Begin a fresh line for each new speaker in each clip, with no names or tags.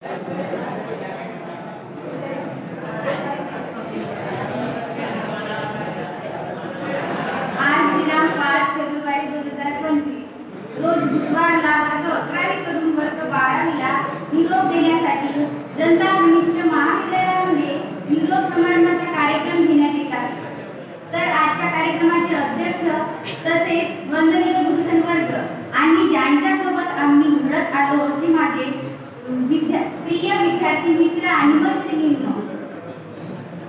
दिनांक 5 फेब्रुवारी 2025 रोज बुधवारला वर्ग 11 कडून वर्ग 12ला निरोप देण्यासाठी जनता कनिष्ठ महाविद्यालयामध्ये निरोप समारंभाचा कार्यक्रम घेण्यात येत आहे। तर आजच्या कार्यक्रमाचे अध्यक्ष तसेच वंदनीय गुरुजन वर्ग आणि ज्यांच्यासोबत आम्ही घडत आलो असे माझे प्रिय विद्यार्थी मित्र आणि मैत्रिणींनो,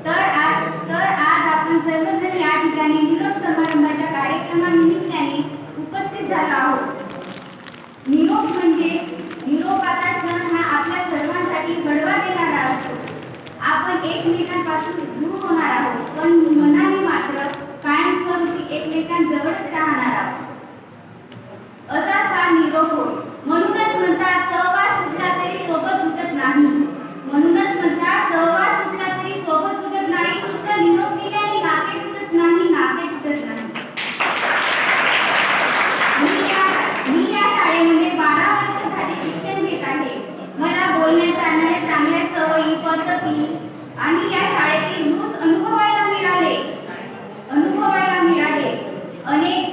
तर आज आपण सर्वजण या ठिकाणी निरोप समारंभाच्या कार्यक्रमानिमित्ताने उपस्थित झालो आहोत। निरोप म्हणजे निरोपाचा क्षण हा आपल्या सर्वांसाठी घडवा देणारा असतो। आपण एकमेकांपासून दूर होणार आहोत, पण मनाने मात्र कायमस्वरूपी एकमेकांजवळच राहणार आहोत। असाच हा निरोप होय। म्हणूनच म्हणतात सहवास सुटला तरी सोबत सुटत नाही। म्हणूनच म्हणतात सहवास सुटला तरी सोबत सुटत नाही। नुसतं निरोप दिल्याने नाते तुटत नाही, नाते तुटत नाही। मी या शाळेमध्ये 12 वर्ष झाले शिक्षण घेत आहे। मला बोलण्या चालण्याच्या चांगल्या सवयी, पद्धती आणि या शाळेतील रूल्स अनुभवायला मिळाले। अनेक